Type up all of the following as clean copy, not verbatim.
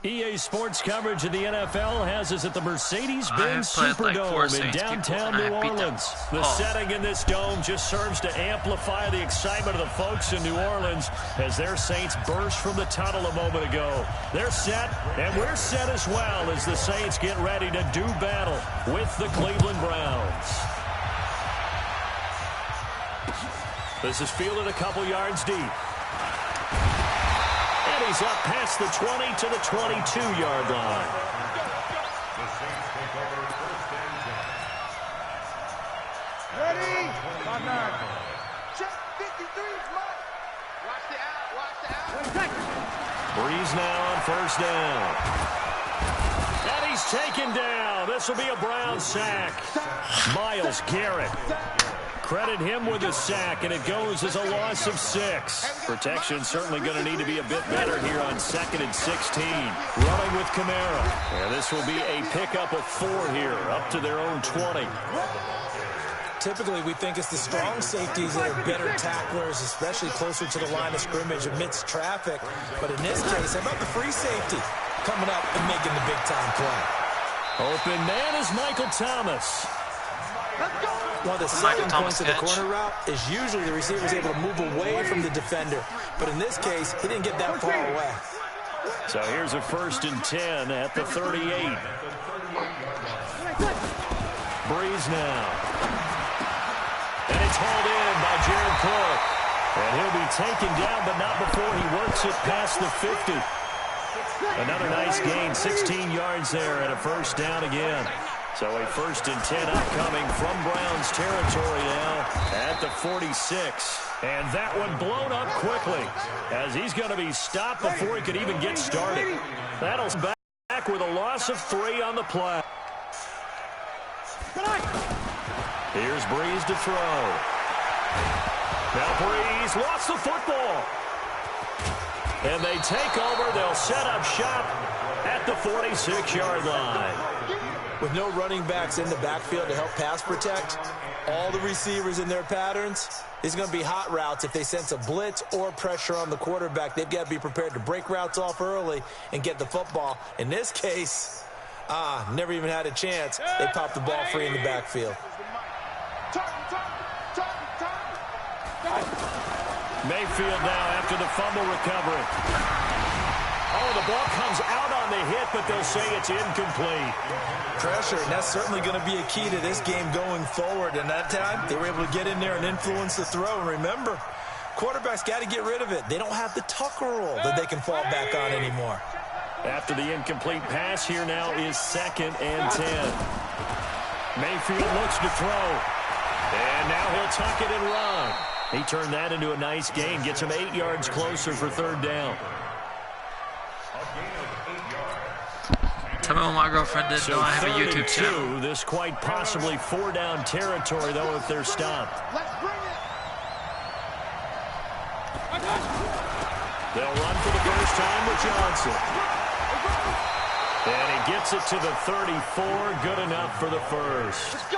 EA Sports coverage of the NFL has us at the Mercedes-Benz Superdome in downtown New Orleans. The setting in this dome just serves to amplify the excitement of the folks in New Orleans as their Saints burst from the tunnel a moment ago. They're set, and we're set as well as the Saints get ready to do battle with the Cleveland Browns. This is fielded a couple yards deep. And he's up past the 20 to the 22-yard line. Ready? 5-9. Check 53. Watch the out. Breeze now on first down. And he's taken down. This will be a Brown sack. Myles Garrett. Credit him with a sack, and it goes as a loss of 6. Protection certainly going to need to be a bit better here on 2nd and 16. Running with Kamara. And this will be a pickup of 4 here, up to their own 20. Typically, we think it's the strong safeties that are better tacklers, especially closer to the line of scrimmage amidst traffic. But in this case, how about the free safety coming up and making the big-time play? Open man is Michael Thomas. One of the selling points of the corner route is usually the receiver is able to move away from the defender. But in this case, he didn't get that far away. So here's a 1st and 10 at the 38. Breeze now. And it's hauled in by Jared Cook. And he'll be taken down, but not before he works it past the 50. Another nice gain, 16 yards there and a 1st down again. So a 1st and 10 upcoming from Browns territory now at the 46. And that one blown up quickly as he's going to be stopped before he could even get started. That'll back with a loss of 3 on the play. Here's Breeze to throw. Now Breeze lost the football. And they take over. They'll set up shop at the 46-yard line. With no running backs in the backfield to help pass protect, all the receivers in their patterns, it's going to be hot routes. If they sense a blitz or pressure on the quarterback, they've got to be prepared to break routes off early and get the football. In this case, never even had a chance. They popped the ball free in the backfield. Mayfield now after the fumble recovery. Oh, the ball comes out on the hit, but they'll say it's incomplete. Pressure, and that's certainly going to be a key to this game going forward. And that time, they were able to get in there and influence the throw. And remember, quarterbacks got to get rid of it. They don't have the Tucker roll that they can fall back on anymore. After the incomplete pass, here now is 2nd and 10. Mayfield looks to throw. And now he'll tuck it and run. He turned that into a nice gain, gets him 8 yards closer for 3rd down. Tell me when my girlfriend didn't know I have a YouTube channel. This quite possibly 4-down territory, though, if they're stopped. They'll run for the first time with Johnson. And he gets it to the 34. Good enough for the 1st.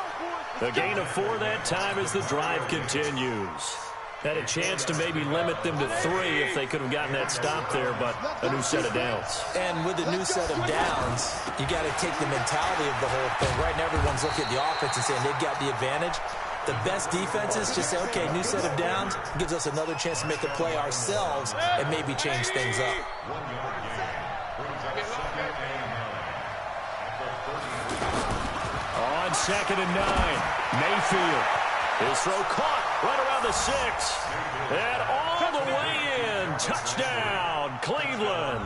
The gain of 4 that time as the drive continues. Had a chance to maybe limit them to 3 if they could have gotten that stop there, but a new set of downs. And with a new set of downs, you got to take the mentality of the whole thing. Right now, everyone's looking at the offense and saying they've got the advantage. The best defenses just say, okay, new set of downs gives us another chance to make a play ourselves and maybe change things up. On 2nd and 9, Mayfield. His throw caught right around the 6. And all the way in. Touchdown, Cleveland.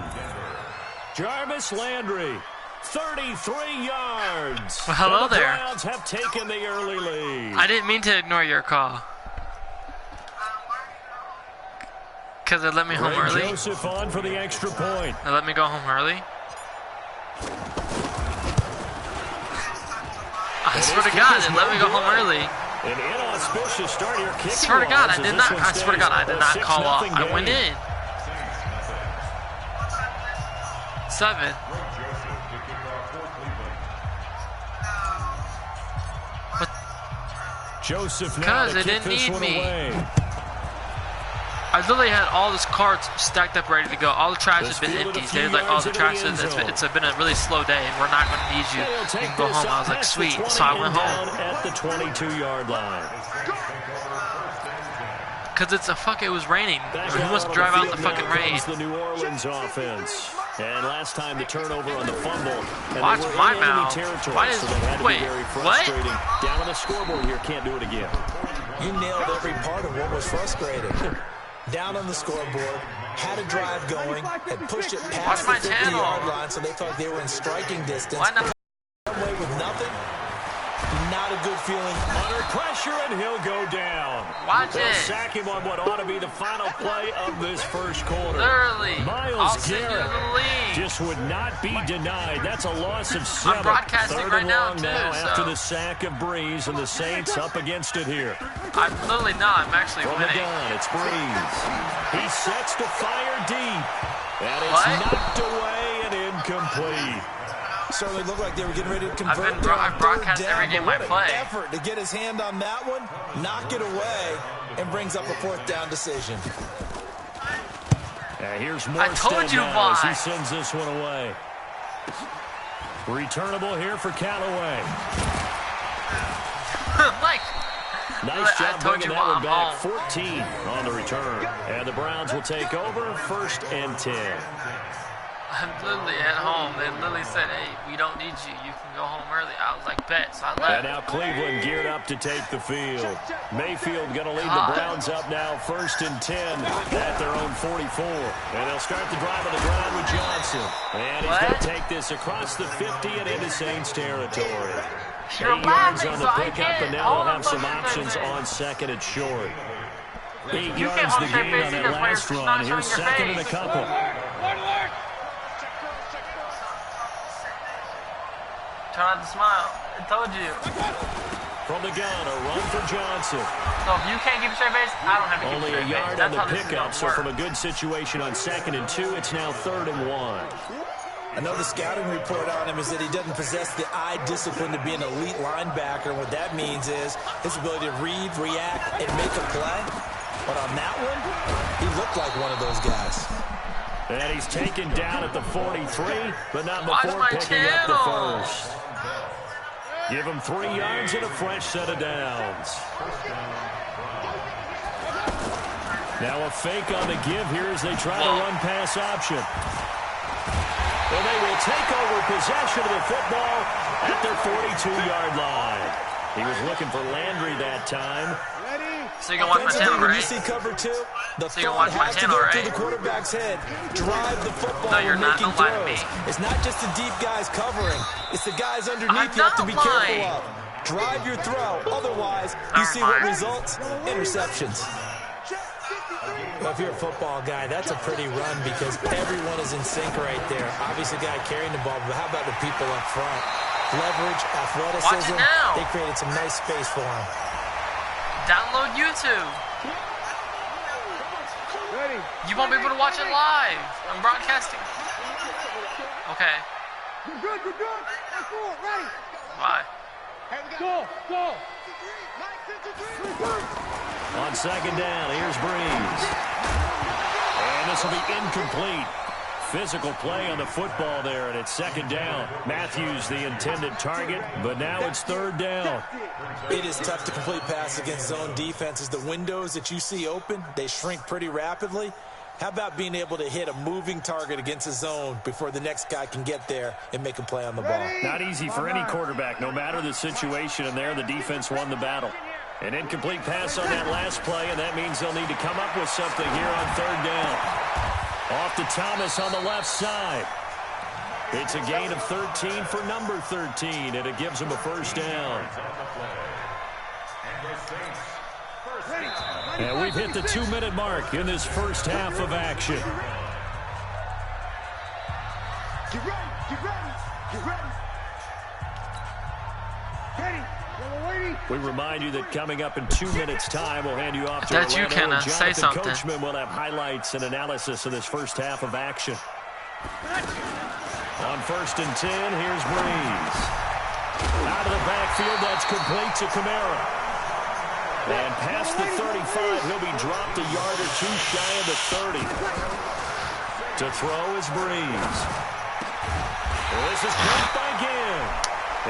Jarvis Landry, 33 yards. Well, hello the there. Browns have taken the early lead. I didn't mean to ignore your call. Because it let me home early. Joseph on for the extra point. It let me go home early. I swear to God, it let me go home early. An inauspicious start here. I swear to God, I did not. I swear to God, I did not call off. I went in. 7. Joseph now because to it kick didn't this need one me. away. I literally had all these carts stacked up ready to go. All the trash has been empty. They're like, oh, the trash is, it's been a really slow day. We're not going to need you. You can go home. I was like, sweet. So I went home. At the 22-yard line. Because it was raining. He wants to drive out in the fucking rain. The New Orleans offense. And last time the turnover on the fumble. Watch my mouth. Why is, so had to wait, be very what? Down on the scoreboard here, can't do it again. You nailed every part of what was frustrating. Down on the scoreboard, had a drive going, had pushed it past the 50-yard line, so they thought they were in striking distance. Why not? Away with nothing. Not a good feeling. Under pressure, and he'll go down. Watch They'll it. sack him on what ought to be the final play of this first quarter. Literally. Miles I'll send you Garrett the lead. just would not be denied. That's a loss of 7. I'm broadcasting Third right and now, long too, after so. the sack of Breeze, and the Saints up against it here. I'm literally not. I'm actually From the winning. gun, it's Breeze. He sets to fire deep. And it's What? knocked away and incomplete. Certainly looked like they were getting ready to convert. I've broadcast every game I play. Effort to get his hand on that one, knock it away, and brings up a 4th down decision. Here's I told you now as why. he sends this one away. Returnable here for Callaway. Like, Nice I job told bringing you that why one I'm back. home. 14 on the return. And the Browns will take over 1st and 10. I'm literally at home. They literally said, hey, we don't need you. You can go home early. I was like, bet. So I left. And now Cleveland geared up to take the field. Mayfield going to lead the Browns up now 1st and 10 at their own 44. And they'll start the drive on the ground with Johnson. And he's going to take this across the 50 and into Saints territory. You're 8 yards laughing, on so the I pickup, can't and now hold they'll have on some for options goodness. on 2nd and short. 8 You yards can't the hold your gain face on that either, last but you're run. not Here's showing your 2nd and a face. couple. Try not to smile. I told you. From the gun, a run for Johnson. So if you can't keep a straight face, I don't have to keep Only a a straight yard face. on That's the how this is pickup, gonna so work. from a good situation on 2nd and 2, it's now 3rd and 1. Another scouting report on him is that he doesn't possess the eye discipline to be an elite linebacker. And what that means is his ability to read, react, and make a play. But on that one, he looked like one of those guys. And he's taken down at the 43, but not Watch before my picking up the channel. 1st. Give him 3 yards and a fresh set of downs. Now a fake on the give here as they try to run pass option. And they will take over possession of the football at their 42-yard line. He was looking for Landry that time. So you can watch my channel, When right? you see cover 2, the So you can thought watch my has to channel, go through right? the quarterback's head. Drive the football No, you're when not. making Don't lie to throws. me. It's not just the deep guys covering. It's the guys underneath I'm you have to be not lying. careful of. Drive your throw. Otherwise, you Never see what mind. results? Interceptions. Well, if you're a football guy, that's a pretty run because everyone is in sync right there. Obviously, the guy carrying the ball, but how about the people up front? Leverage, athleticism. Watch it now. They created some nice space for him. Download YouTube. Ready. You won't be able to watch it live. I'm broadcasting. Okay. You're good, you're good. Let's go, ready. Bye. Go, go. On 2nd down, here's Breeze. And this will be incomplete. Physical play on the football there, and it's 2nd down. Matthews the intended target, but now it's 3rd down. It is tough to complete pass against zone defenses. The windows that you see open, they shrink pretty rapidly. How about being able to hit a moving target against a zone before the next guy can get there and make a play on the ball? Not easy for any quarterback, no matter the situation, and there the defense won the battle. An incomplete pass on that last play, and that means they'll need to come up with something here on 3rd down. Off to Thomas on the left side. It's a gain of 13 for number 13, and it gives him a 1st down. And we've hit the 2-minute mark in this first half of action. Get ready, get ready, get ready. Ready. We remind you that coming up in 2 minutes' time, we'll hand you off to That's you, Orlando, and Kenna. Say Jonathan something. Coachman will have highlights and analysis of this first half of action. On 1st and 10, here's Breeze. Out of the backfield, that's complete to Kamara. And past the 35, he'll be dropped a yard or two shy of the 30. To throw is Breeze. This is caught by Gibb.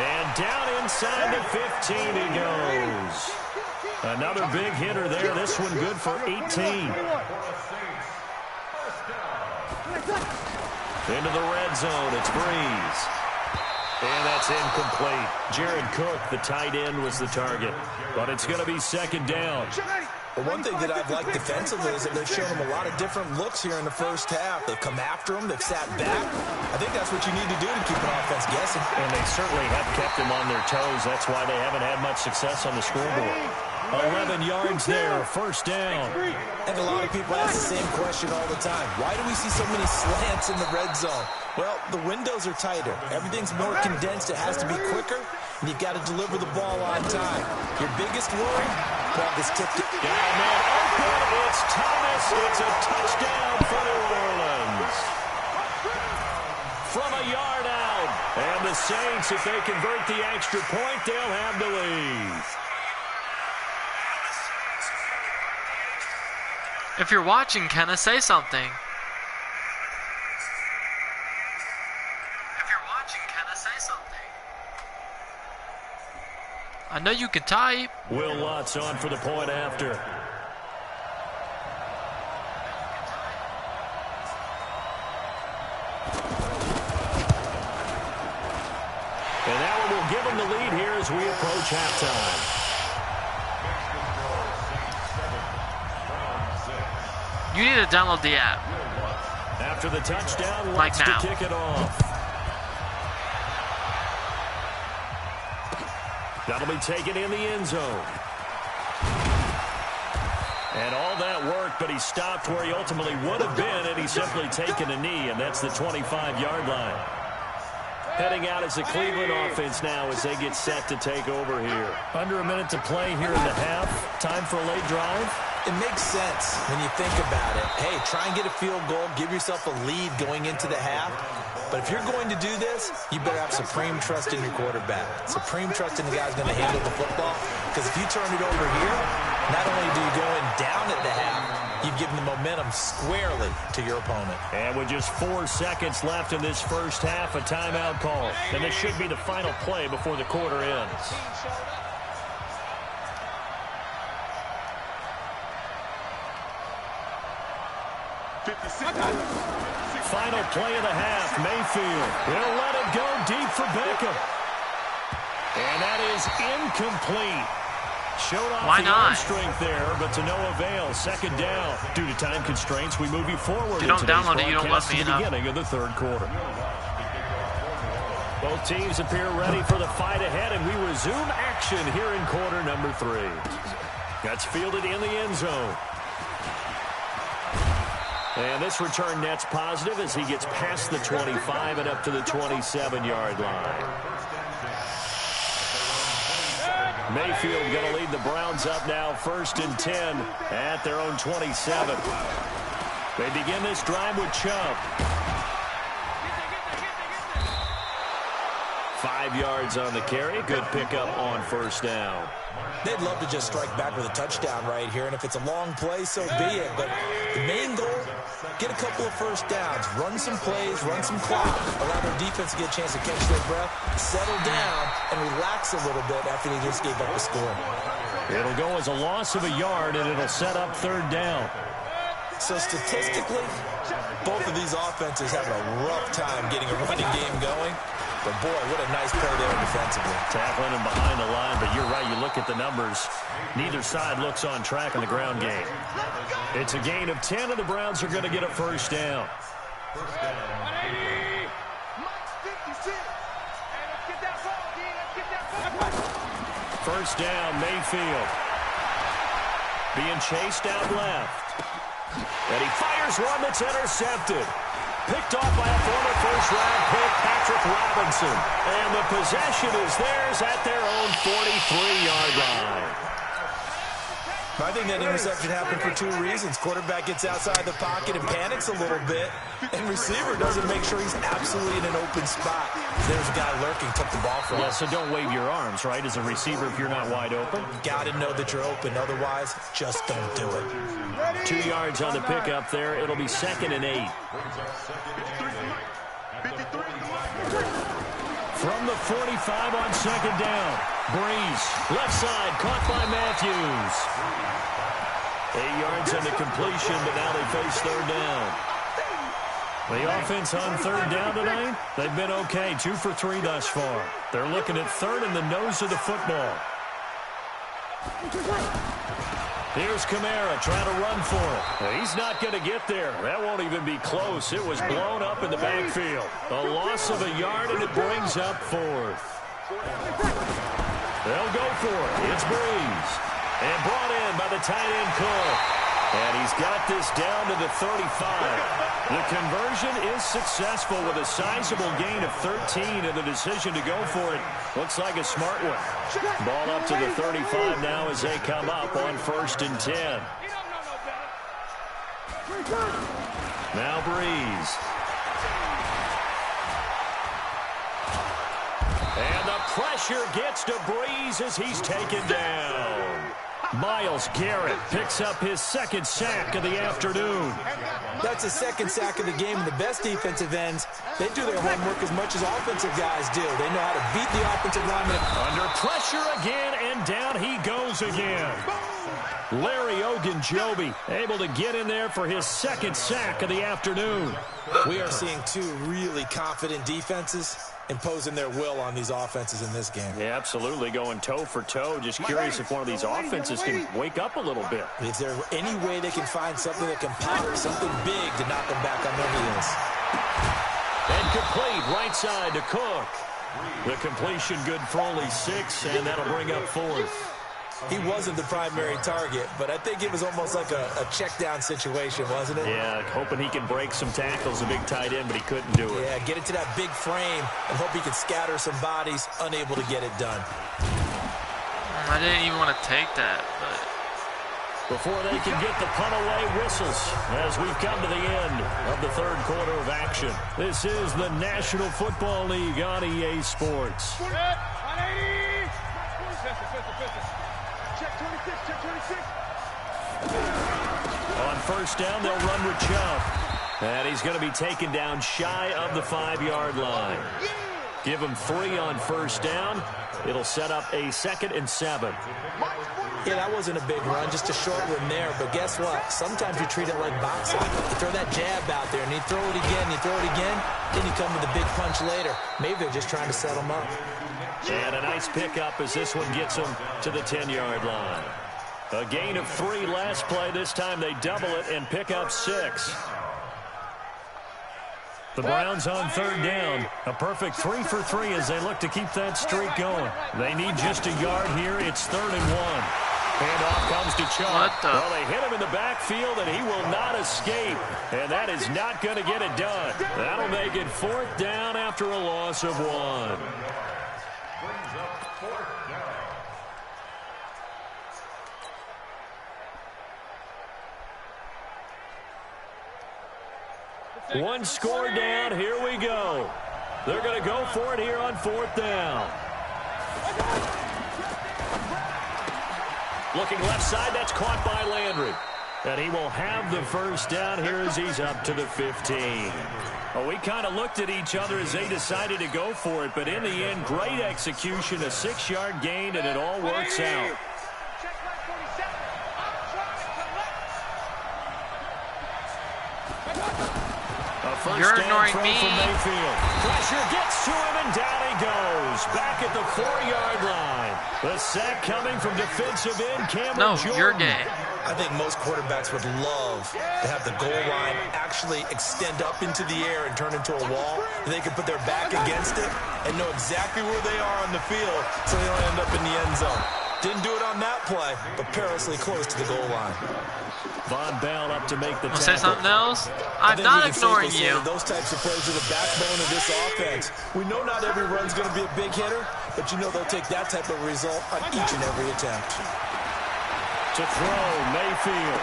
And down inside the 15 he goes. Another big hitter there. This one good for 18. Into the red zone. It's Breeze. And that's incomplete. Jared Cook, the tight end, was the target. But it's going to be second down. Well, one thing that I've liked defensively is that they've shown him a lot of different looks here in the first half. They've come after him. They've sat back. I think that's what you need to do to keep an offense guessing. And they certainly have kept him on their toes. That's why they haven't had much success on the scoreboard. 11 yards there, first down. I think a lot of people ask the same question all the time. Why do we see so many slants in the red zone? Well, the windows are tighter. Everything's more condensed. It has to be quicker, and you've got to deliver the ball on time. Your biggest worry? Ball gets tipped. Down man open. It's Thomas. It's a touchdown for New Orleans. From a yard out. And the Saints, if they convert the extra point, they'll have the lead. If you're watching, Kenna, say something. If you're watching, Kenna, say something. I know you can type. Will Lutz on for the point after. And that one will give them the lead here as we approach halftime. You need to download the app. After the touchdown, like Lutz now. to kick it off. That'll be taken in the end zone. And all that work, but he stopped where he ultimately would have been, and he's simply taken a knee, and that's the 25-yard line. Heading out as the Cleveland offense now as they get set to take over here. Under a minute to play here in the half. Time for a late drive. It makes sense when you think about it. Hey, try and get a field goal. Give yourself a lead going into the half. But if you're going to do this, you better have supreme trust in your quarterback. Supreme trust in the guy who's going to handle the football. Because if you turn it over here, not only do you go in down at the half, you've given the momentum squarely to your opponent. And with just 4 seconds left in this first half, a timeout call. And this should be the final play before the quarter ends. Final play of the half. Mayfield will let it go deep for Beckham. And that is incomplete. Showed off Why the not? arm strength there, but to no avail. Second down. Due to time constraints, we move you forward. If you don't download it, you don't love me at the enough. beginning of the third quarter. Both teams appear ready for the fight ahead, and we resume action here in quarter number 3. That's fielded in the end zone. And this return net's positive as he gets past the 25 and up to the 27-yard line. Mayfield going to lead the Browns up now, 1st and 10 at their own 27. They begin this drive with Chubb. 5 yards on the carry. Good pickup on first down. They'd love to just strike back with a touchdown right here, and if it's a long play, so be it. But the main goal, get a couple of first downs, run some plays, run some clock, allow their defense to get a chance to catch their breath, settle down, and relax a little bit after they just gave up a score. It'll go as a loss of a yard, and it'll set up 3rd down. So statistically, both of these offenses having a rough time getting a running game going. But, boy, what a nice play there defensively. Tackling him behind the line, but you're right. You look at the numbers. Neither side looks on track in the ground game. It's a gain of 10, and the Browns are going to get a first down. First down, Mayfield. Being chased out left. And he fires one that's intercepted. Picked off by a former first-round pick, Patrick Robinson. And the possession is theirs at their own 43-yard line. I think that interception happened for 2 reasons. Quarterback gets outside the pocket and panics a little bit, and receiver doesn't make sure he's absolutely in an open spot. There's a guy lurking, took the ball from him. Yeah, so don't wave your arms, right, as a receiver if you're not wide open. You got to know that you're open. Otherwise, just don't do it. 2 yards on the pickup there. It'll be 2nd and 8. From the 45 on 2nd down. Breeze, left side, caught by Matthews. 8 yards on the completion, but now they face 3rd down. The offense on 3rd down tonight, they've been okay. 2 for 3 thus far. They're looking at 3rd in the nose of the football. Here's Kamara trying to run for it. He's not going to get there. That won't even be close. It was blown up in the backfield. A loss of a yard, and it brings up 4th. They'll go for it. It's Breeze. And brought in by the tight end Cook. And he's got this down to the 35. The conversion is successful with a sizable gain of 13, and the decision to go for it looks like a smart one. Ball up to the 35 now as they come up on 1st and 10. Now Breeze. And the pressure gets to Breeze as he's taken down. Myles Garrett picks up his 2nd sack of the afternoon. That's his 2nd sack of the game, and the best defensive ends, they do their homework as much as offensive guys do. They know how to beat the offensive lineman. Under pressure again, and down he goes again. Larry Ogunjobi able to get in there for his 2nd sack of the afternoon. We are seeing 2 really confident defenses imposing their will on these offenses in this game. Yeah, absolutely, going toe for toe. Just curious if one of these offenses can wake up a little bit. Is there any way they can find something that can pop, something big to knock them back on their heels? And complete, right side to Cook. The completion good for only 6, and that'll bring up 4th. He wasn't the primary target, but I think it was almost like a check-down situation, wasn't it? Yeah, hoping he can break some tackles, a big tight end, but he couldn't do it. Yeah, get it to that big frame and hope he can scatter some bodies, unable to get it done. I didn't even want to take that, but... Before they can get the punt away, whistles as we've come to the end of the 3rd quarter of action. This is the National Football League on EA Sports. On 1st down, they'll run with Chubb. And he's going to be taken down shy of the 5-yard line. Give him 3 on 1st down. It'll set up a 2nd and 7. Yeah, that wasn't a big run, just a short one there. But guess what? Sometimes you treat it like boxing. You throw that jab out there, and you throw it again, you throw it again, then you come with a big punch later. Maybe they're just trying to set them up. And a nice pickup as this one gets them to the 10-yard line. A gain of 3 last play. This time they double it and pick up 6. The Browns on 3rd down. A perfect 3 for 3 as they look to keep that streak going. They need just a yard here. It's 3rd and 1. Handoff comes to Chubb. Well, they hit him in the backfield, and he will not escape. And that is not going to get it done. That'll make it 4th down after a loss of 1. One score down. Here we go. They're going to go for it here on 4th down. Looking left side. That's caught by Landry. And he will have the 1st down here as he's up to the 15. Well, we kind of looked at each other as they decided to go for it. But in the end, great execution. A 6-yard gain, and it all works out. You're ignoring me. Pressure gets to him, and down he goes. Back at the 4-yard line. The sack coming from defensive end Cameron Jordan. Your game. I think most quarterbacks would love to have the goal line actually extend up into the air and turn into a wall. They can put their back against it and know exactly where they are on the field so they don't end up in the end zone. Didn't do it on that play, but perilously close to the goal line. Von Bell up to make the tackle. Say something else? I'm not ignoring you. Those types of plays are the backbone of this offense. We know not every run's going to be a big hitter, but you know they'll take that type of result on each and every attempt. To throw, Mayfield.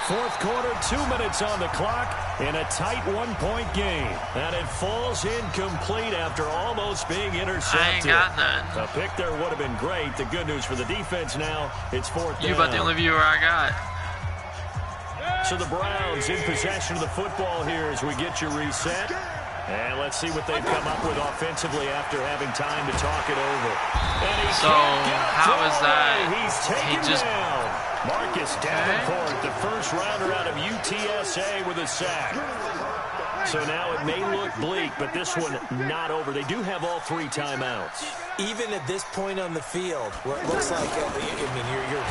Fourth quarter, 2 minutes on the clock in a tight one-point game. And it falls incomplete after almost being intercepted. I ain't got none. A pick there would have been great. The good news for the defense now, it's fourth down. You about the only viewer I got. So the Browns in possession of the football here as we get you reset. And let's see what they've come up with offensively after having time to talk it over. So, how is that? He's taken He just... down. Marcus Davenport, the first rounder out of UTSA with a sack. So now it may look bleak, but this one not over. They do have all 3 timeouts. Even at this point on the field, where it looks like, you're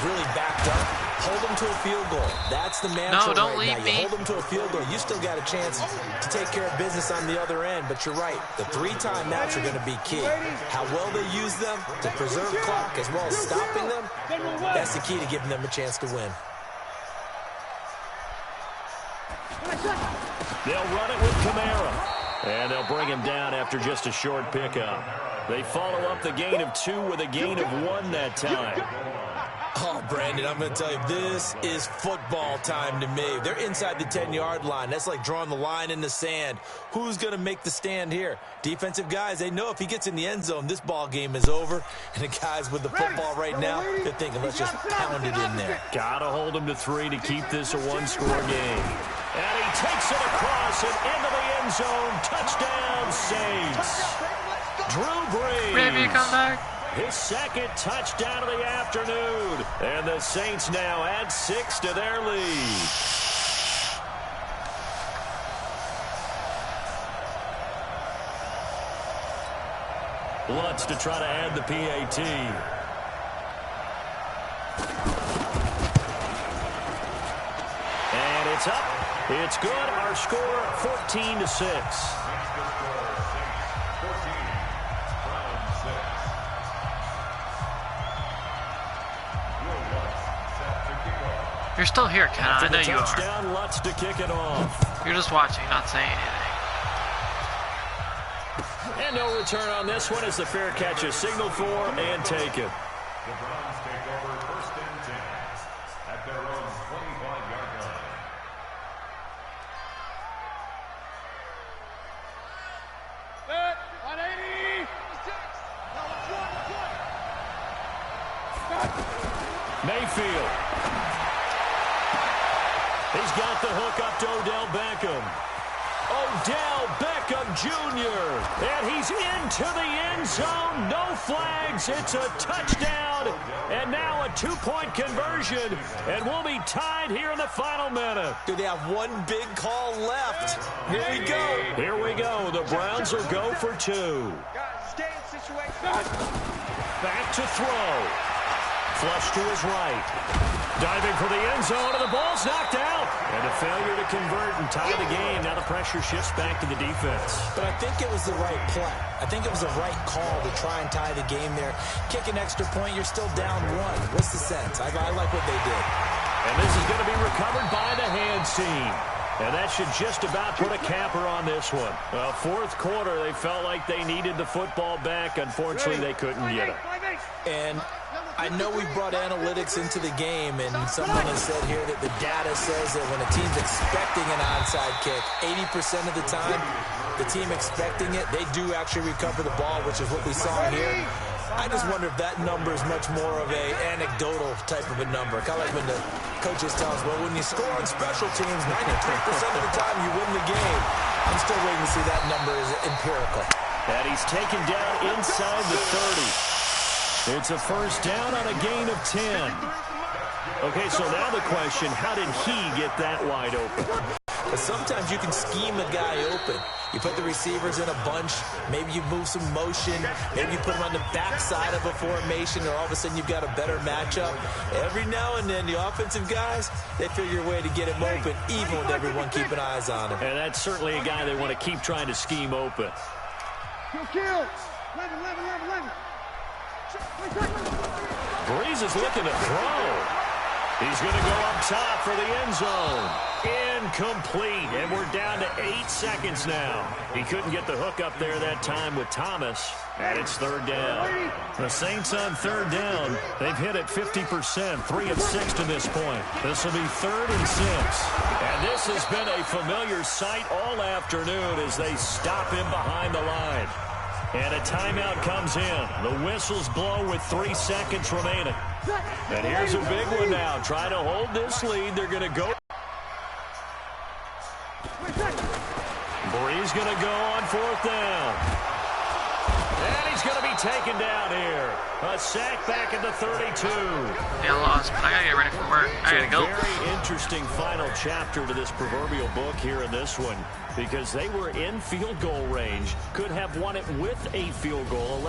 really backed up, hold them to a field goal. That's the mantra. No, don't right leave now. me. You hold them to a field goal. You still got a chance to take care of business on the other end. But you're right. The 3 timeouts are going to be key. How well they use them to preserve clock as well as stopping them, that's the key to giving them a chance to win. They'll run it with Kamara. And they'll bring him down after just a short pickup. They follow up the gain of 2 with a gain of 1 that time. Oh, Brandon, I'm going to tell you, this is football time to me. They're inside the 10-yard line. That's like drawing the line in the sand. Who's going to make the stand here? Defensive guys, they know if he gets in the end zone, this ball game is over. And the guys with the football right now, they're thinking, let's just pound it in there. Got to hold him to 3 to keep this a 1-score game. And he takes it across and into the end zone. Touchdown, Saints. Drew Brees. Maybe come back. His second touchdown of the afternoon. And the Saints now add 6 to their lead. Lutz to try to add the PAT. And it's up. It's good. Our score 14-6. You're still here, Ken. I know you are. Touchdown, Lutz to kick it off. You're just watching, not saying anything. And no return on this one as the fair catch is signaled for and taken. The Browns take over 1st and 10 at their own 25-yard line. Set, 180. Mayfield. He's got the hook up to Odell Beckham. Odell Beckham Jr. And he's into the end zone. No flags. It's a touchdown. And now a 2-point conversion. And we'll be tied here in the final minute. Do they have one big call left? Here we go. Here we go. The Browns will go for 2. Stay in situation. Back to throw. Flush to his right. Diving for the end zone, and the ball's knocked out. And a failure to convert and tie the game. Now the pressure shifts back to the defense. But I think it was the right play. I think it was the right call to try and tie the game there. Kick an extra point, you're still down 1. What's the sense? I like what they did. And this is going to be recovered by the hands team. And that should just about put a capper on this one. Well, fourth quarter, they felt like they needed the football back. Unfortunately, they couldn't get it. And I know we brought analytics into the game, and someone has said here that the data says that when a team's expecting an onside kick, 80% of the time, the team expecting it, they do actually recover the ball, which is what we saw here. I just wonder if that number is much more of a anecdotal type of a number. Kind of like when the coaches tell us, well, when you score on special teams, 93% of the time you win the game. I'm still waiting to see that number is empirical. And he's taken down inside the 30. It's a first down on a gain of 10. Okay, so now the question, how did he get that wide open? But sometimes you can scheme a guy open. You put the receivers in a bunch. Maybe you move some motion. Maybe you put them on the backside of a formation, or all of a sudden you've got a better matchup. Every now and then, the offensive guys, they figure a way to get him open, even with everyone keeping eyes on him. And that's certainly a guy they want to keep trying to scheme open. Kill. 11. Brees is looking to throw. He's going to go up top for the end zone. Incomplete, and we're down to 8 seconds now. He couldn't get the hook up there that time with Thomas, and it's third down. The Saints on third down. They've hit it 50%, 3 of 6 to this point. This will be 3rd and 6. And this has been a familiar sight all afternoon as they stop him behind the line. And a timeout comes in. The whistles blow with 3 seconds remaining. And here's a big one now. Trying to hold this lead. They're going to go. Bree's going to go on 4th down. And he's going to be taken down here. A sack back at the 32. Yeah, lost, but I got to get ready for work. I got to go. Very interesting final chapter to this proverbial book here in this one, because they were in field goal range, could have won it with a field goal.